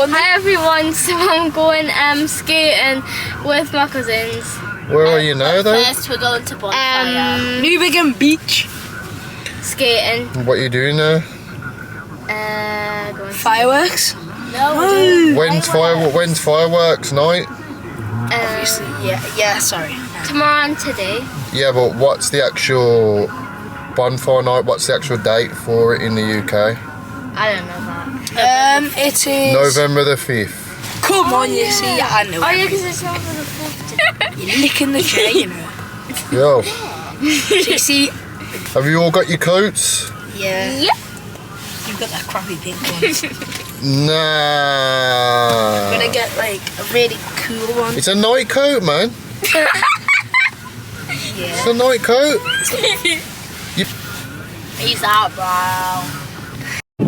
Hi everyone, so I'm going skating with my cousins. Where are you now though? First we're going to bonfire. Newbiggin Beach. Skating. What are you doing now? Going Fireworks? No, When's fireworks night? Obviously, yeah, sorry. tomorrow and today. Yeah, but what's the actual bonfire night? What's the actual date for it in the UK? I don't know that. It is... November the 5th. Come on, you see, I know. Oh yeah, because it's November the 4th. You're licking the chair, you know. Yo, So you see... have you all got your coats? Yeah. Yep. You've got that crappy pink one. Nah. I'm gonna get like a really cool one. It's a night coat, man. It's a night coat. he's out, bro.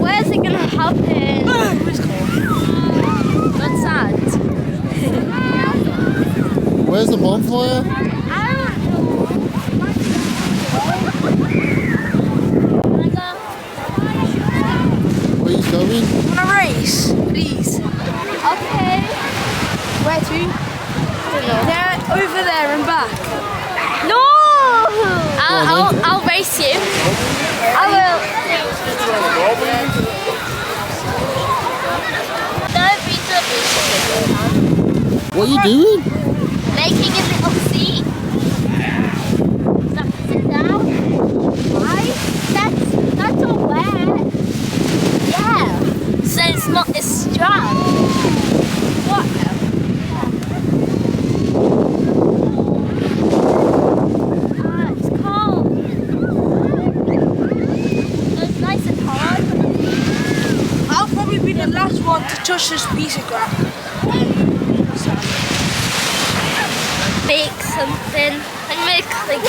Where's it gonna happen? That's sad. Where's the bonfire? I don't know. Where you going? Wanna race? Please. Okay. Where to? There, over there and back. No! I'll race you. I will. Don't be so What are you doing? making a little seat. Sit down. Why? That's all wet. Yeah. So it's not as strong. What? It's cold. It's nice and hard. I'll probably be the last one to touch this piece of grass. Bake something and make like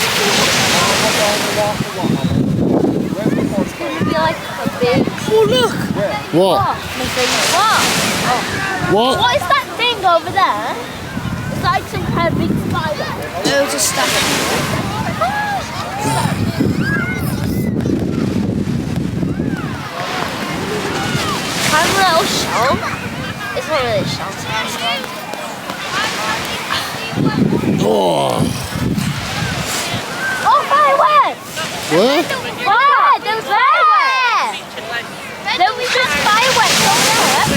it's gonna be like a big Oh look! What? What? What is that thing over there? It's like some kind of big spider. Loads of stuff. Kind of a little shell. It's not really a shell. Oh. Oh, fireworks! Where? Wow, there's fireworks! There was just fireworks over there.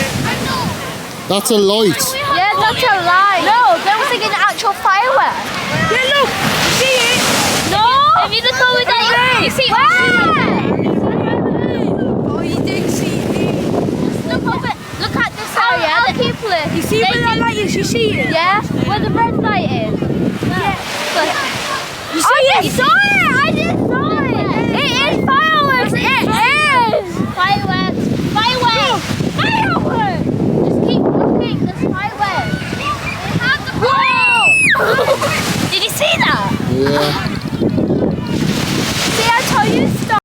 That's a light. Yeah, that's a lie. No, there was like an actual firework. Yeah, look! You see it? No! Have you just told me that you see where? Oh, you did see it. Look up it. Look at this area. I'll keep it. You see where that light is? You see it? Yeah, where the red light is. Yeah. But, You see it? you saw it! I just saw it! It is fireworks! It is! Fireworks! Fireworks! Fireworks! Just keep looking, there's fireworks. Whoa! Did you see that? Yeah. See, I told you stop.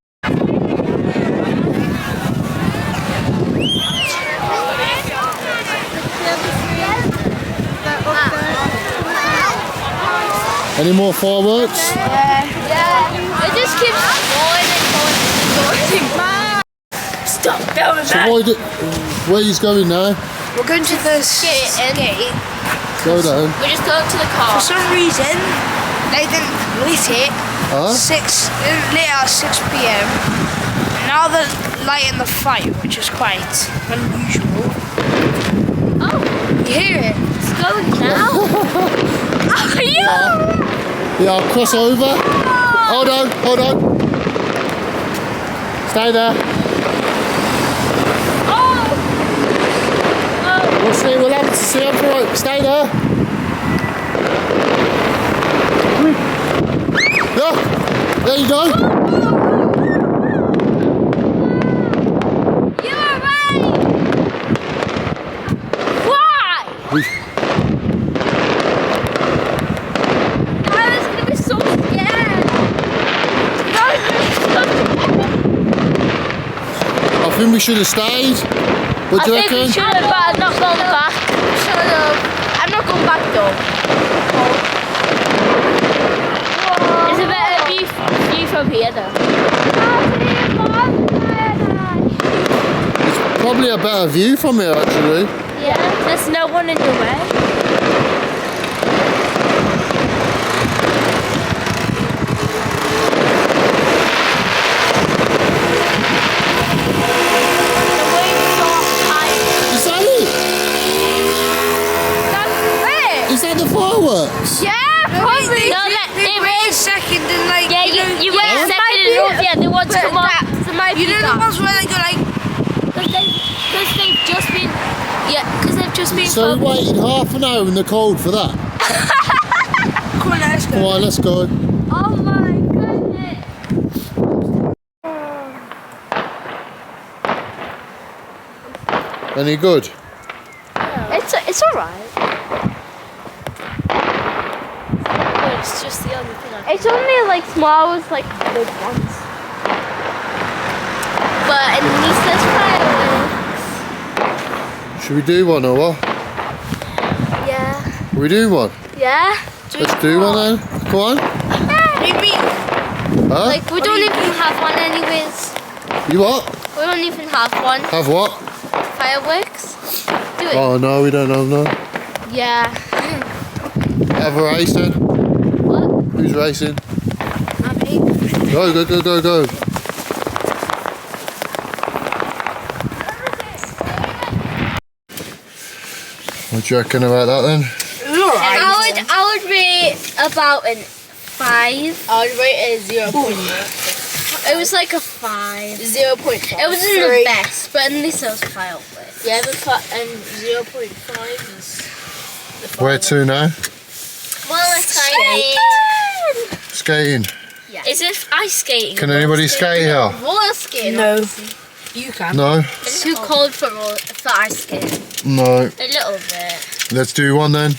Any more fireworks? Yeah. It just keeps going and going and going. Stop filming So that. where are you going now? We're going to the skate. Go down. We're just going to the car. For some reason, they didn't lit it. Huh? They didn't lit at 6 p.m. Now they're lighting the fire, which is quite unusual. Oh, You hear it? it's going now. Are you? Yeah, I'll cross over. Hold on. Stay there. We'll have to see up for it. Stay there. Yeah, there you go. You were right. Why? I was gonna be so scared. I think we should have stayed. What do you reckon? We should have, but I'm not going back. I'm not going back though. It's a better view from here though. It's probably a better view from here actually. Yeah. There's no one in the way. Is that it? Is that the fireworks? Yeah, probably. No, They wait a second and like. Yeah, you wait a second and yeah, they want to come up. You know the ones where they go like. Because they've just been. Yeah, because they've just been. So we waited half an hour in the cold for that. Come on, let's go. Come on, let's go. Oh my goodness. Any good? It's alright. It's just the only thing it's only like small ones, like big ones. But at least there's fireworks. Should we do one or what? Yeah. We do one? Yeah? Let's do one then. Come on. Maybe. Huh? Like, we don't even have one anyways. You what? We don't even have one. Have what? Fireworks. Do it. Oh no, we don't have none. Yeah. Have a race then. What? Who's racing? Happy. Go, go, go, go, go. What do you reckon about that then? I would rate about an 5. I would rate it 0.5. It was like a 5. 0.5. It wasn't the best, but at least it was fireworks. Yeah, and 0.5 is the final. Where to now? Well, it's Skating. Yeah. Is it ice skating? Can anybody skate here? Roller skating? No. obviously. You can. No? It's too cold for ice skating. No. A little bit. Let's do one then.